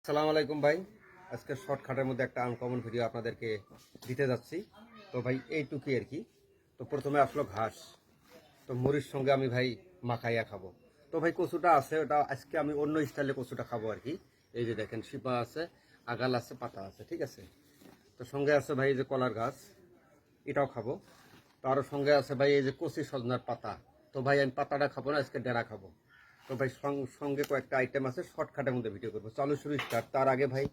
আসসালামু আলাইকুম ভাই। আজকে শর্টকাটের মধ্যে একটা আনকমন ভিডিও আপনাদেরকে দিতে যাচ্ছি। তো ভাই এইটুকুই আর কি। তো প্রথমে আসলো ঘাস, তো মুড়ির সঙ্গে আমি ভাই মাখাইয়া খাবো। তো ভাই কচুটা আছে, ওটা আজকে আমি অন্য স্টাইলে কচুটা খাবো আর কি। এই যে দেখেন শিপা আছে, আগাল আছে, পাতা আছে, ঠিক আছে। তো সঙ্গে আছে ভাই এই যে কলার গাছ, এটাও খাবো। তো আরও সঙ্গে আছে ভাই এই যে কচি সজনার পাতা। তো ভাই আমি পাতাটা খাবো না, আজকে ডেরা খাবো। তো ভাই সঙ্গে কয়েকটা আইটেম আছে, শর্টকাটের মধ্যে ভিডিও করবো। চালু শুরু স্টার্ট। তার আগে ভাই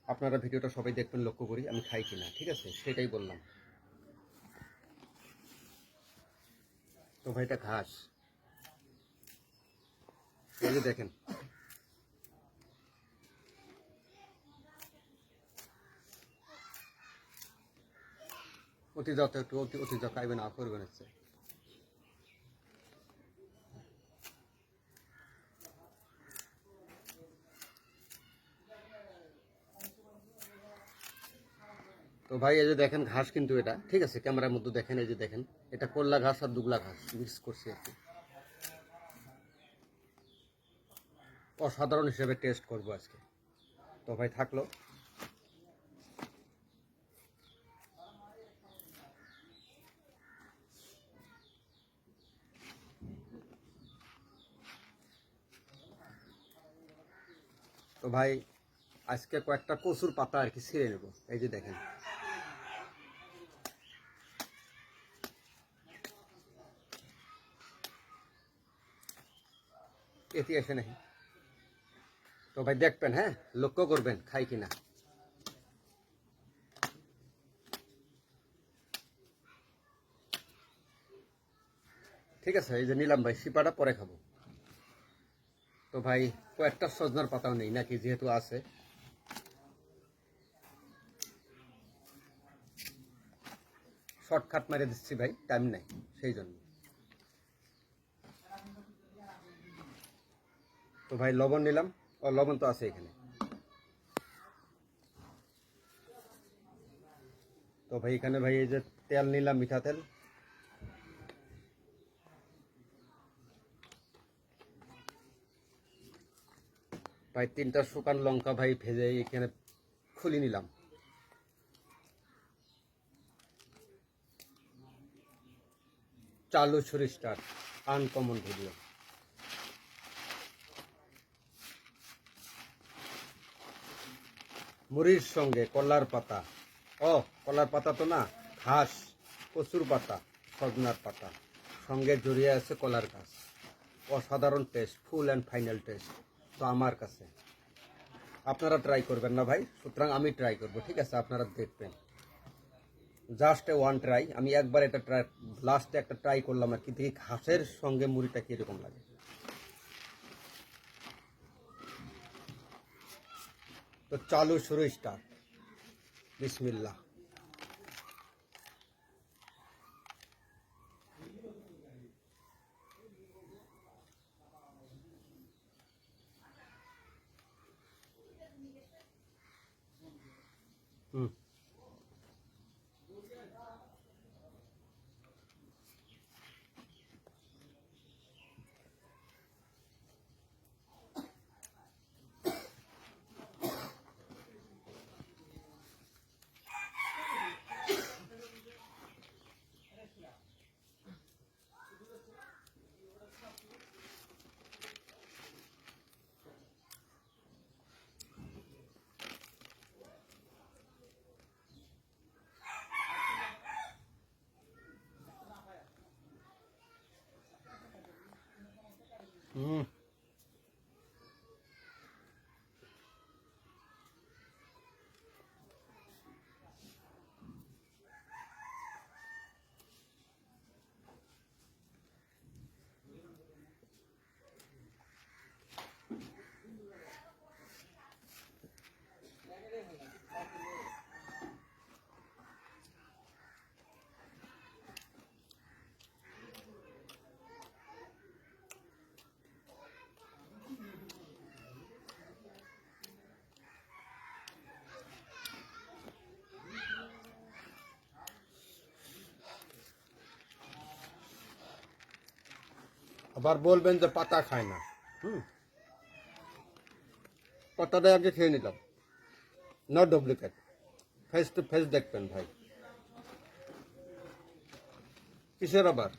আপনারা ভিডিওটা সবাই দেখবেন, লক্ষ্য করি আমি খাই কিনা, ঠিক আছে, সেটাই বললাম। তো ভাই এটা ঘাস, এই যে দেখেন। অতি যত একটু অতি যত খাইবে না করবেন হচ্ছে। তো ভাই এই যে দেখেন ঘাস, কিন্তু এটা ঠিক আছে, ক্যামেরার মধ্যে দেখেন, এই যে দেখেন এটা করলা ঘাস আর দুগলা ঘাস মিক্স করছি আর কি। অসাধারণ হিসেবে টেস্ট করবো আজকে। তো ভাই থাকলো। তো ভাই আজকে কয়েকটা কচুর পাতা আর কি ছিঁড়ে নেব। এই যে দেখেন, এটি এসে নেই। তো ভাই দেখবেন, হ্যাঁ লক্ষ্য করবেন খাই কিনা। ঠিক আছে, এই যে নিলাম ভাই, শিপাটা পরে খাবো। তো ভাই কয়েকটা সজনার পাতাও নেই নাকি, যেহেতু আছে। শর্টকাট মারে দিচ্ছি ভাই, টাইম নাই সেই জন্য। তো ভাই লবণ নিলাম, ও লবণ তো আছে এখানে। তো ভাই এখানে ভাই এই যে তেল নিলাম, মিঠা তেল। ভাই 3টা শুকান লঙ্কা ভাই ভেজে এখানে খুলি নিলাম। চালু ছুরি স্টার্ট, আনকমন ভিডিও। মুড়ির সঙ্গে কলার পাতা, ও কলার পাতা তো না, ঘাস, কচুর পাতা, সজনার পাতা, সঙ্গে জড়িয়ে আছে কলার গাছ। অসাধারণ test, full and final test. তো আমার কাছে আপনারা ট্রাই করবেন না ভাই, সুতরাং আমি ট্রাই করব, ঠিক আছে, আপনারা দেখবেন। জাস্ট ওয়ান ট্রাই, আমি একবার এটা ট্রাই, লাস্টে একটা ট্রাই করলাম আর কি, দেখি ঘাসের সঙ্গে মুড়িটা কীরকম লাগে। তো চালু শুরু স্টার্ট, বিসমিল্লাহ। হুম। হুম। আবার বলবেন যে পাতা খায় না। হুম। পাতাটা আগে খেয়ে নিলাম, not duplicate, face to face দেখবেন ভাই। কিসের আবার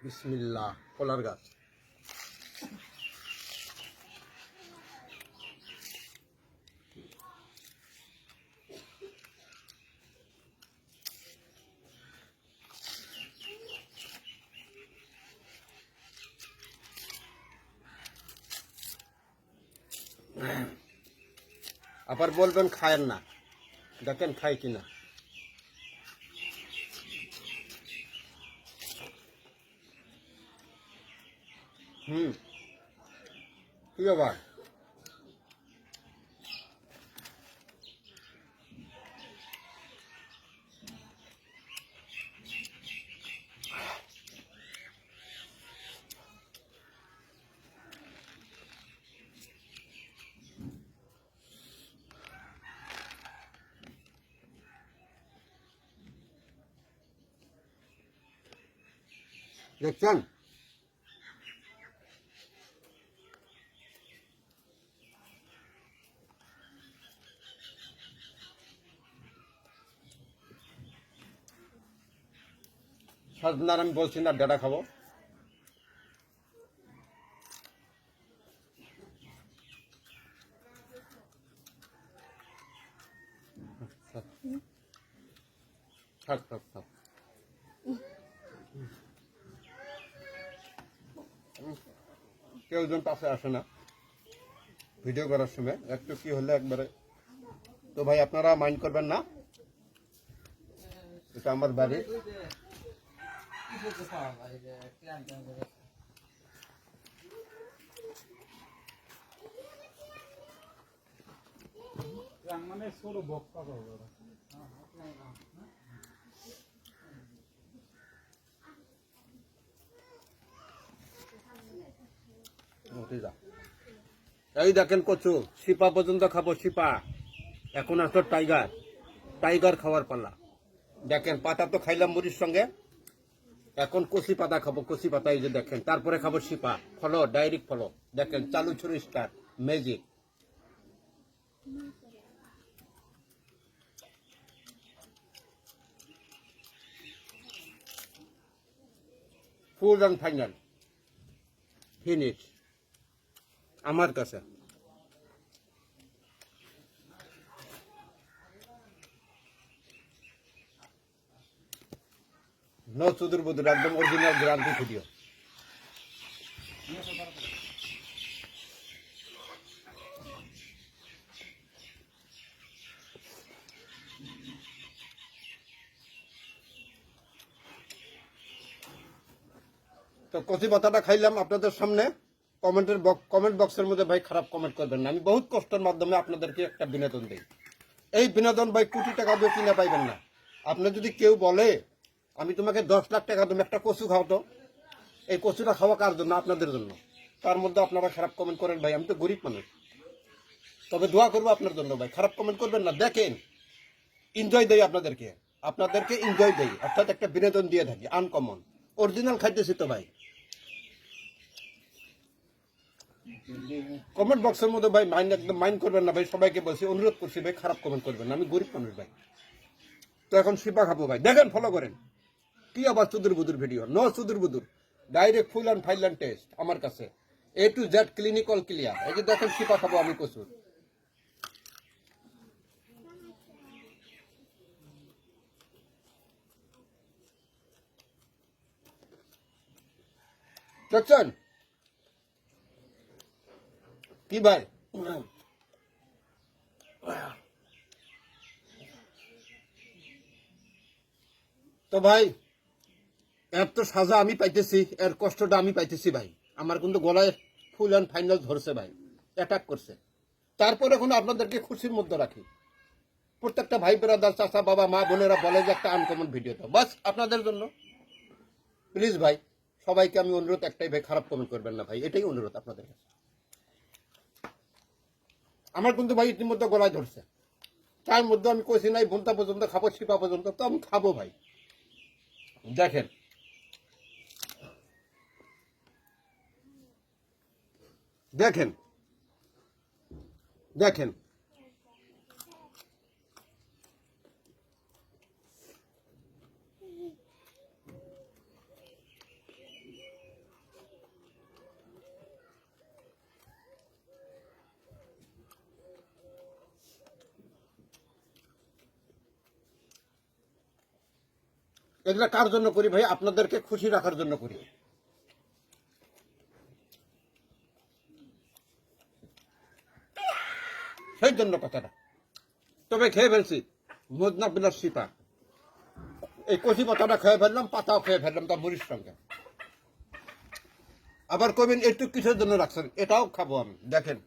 বিসমিল্লাহ, কলার গাছ। আবার বলবেন খায়েন না, দেখেন খাই কিনা। কি ব্যাপার? দেখছেন সাজনার আমি বলছি না ডাটা খাবো। থাক থাক থাক, কেউ জন পাশে আসে না ভিডিও করার সময়, একটু কি হলে একবারে। তো ভাই আপনারা মাইন্ড করবেন না, এটা আমার বাড়ি। মানে ছোট বক্তা এই দেখেন কচু, শিপা পর্যন্ত খাবো, শিপা। এখন আসতো টাইগার, টাইগার খাওয়ার পালা। দেখেন পাতা তো খাইলাম মুড়ির সঙ্গে, এখন কচি পাতা খাবো, কচি পাতা এই যে দেখেন। তারপরে খাবো শিপা, ফলো, ডাইরেক্ট ফলো। দেখেন চালু ছুরি star magic. Full and final finish আমার কাছে। নো চুদুর বুদুর, একদম অরিজিনাল গ্যারান্টি ভিডিও। তো কচি পাতাটা খাইলাম আপনাদের সামনে। কমেন্ট বক্সের মধ্যে ভাই খারাপ কমেন্ট করবেন না। আমি বহুত কষ্টের মাধ্যমে আপনাদেরকে একটা বিনোদন দিই। এই বিনোদন ভাই কোটি টাকা দিয়ে কিনে পাইবেন না। আপনি যদি কেউ বলে আমি তোমাকে 10 লাখ টাকা দেবো একটা কচু খাও, তো এই কচুটা খাওয়া কার জন্য? আপনাদের জন্য। তার মধ্যে আপনারা খারাপ কমেন্ট করেন ভাই, আমি তো গরিব মানুষ। তবে দোয়া করবো আপনার জন্য ভাই, খারাপ কমেন্ট করবেন না। দেখেন এনজয় দেই আপনাদেরকে, এনজয় দেই, অর্থাৎ একটা বিনোদন দিয়ে থাকি আনকমন। অরিজিনাল খাইতেছি তো ভাই। কমেন্ট বক্সের মধ্যে ভাই একদম মাইন্ড করবেন না ভাই, সবাইকে বলছি, অনুরোধ করছি ভাই, খারাপ কমেন্ট করবেন না। আমি গরিব মানুষ ভাই। তো এখন শিপা খাবো ভাই, দেখেন ফলো করেন। কি আবার চুদুর বুদুর ভিডিও? নো চুদুর বুদুর, direct full and final test আমার কাছে, A to Z clinical clear. এই যে দেখেন শিপা খাবো আমি কচুর। দেখছেন কি ভাই? তো ভাই এর তো সাজা আমি পাইতেছি, এর কষ্টটা আমি পাইতেছি ভাই। আমার কিন্তু গলায় ফুল অ্যান্ড ফাইনাল ধরছে ভাই, অ্যাটাক করছে। তারপরে এখন আপনাদেরকে খুশির মধ্যে রাখি। প্রত্যেকটা ভাই ব্রাদার, চাচা, বাবা, মা, বোনেরা বলে যে একটা আনকমন ভিডিও দাও, বাস আপনাদের জন্য। প্লিজ ভাই, সবাইকে আমি অনুরোধ একটাই, ভাই খারাপ কমেন্ট করবেন না ভাই, এটাই অনুরোধ আপনাদের কাছে। আমার কিন্তু ভাই ইতিমধ্যে গলায় ধরছে, তার মধ্যে আমি কইছি নাই বোনটা পর্যন্ত খাবো, শিপা পর্যন্ত, তো আমি খাবো ভাই। দেখেন দেখেন দেখেন এগুলা কার জন্য করি ভাই? আপনাদেরকে খুশি রাখার জন্য করি। সেই জন্য কথাটা। তবে খেয়ে ফেলছি মজনা বিলাস সীতা, এই কচি পাতাটা খেয়ে ফেললাম, পাতাও খেয়ে ফেললাম তার মুড়ির সঙ্গে। আবার কবেন একটু কিসের জন্য রাখছেন, এটাও খাবো আমি। দেখেন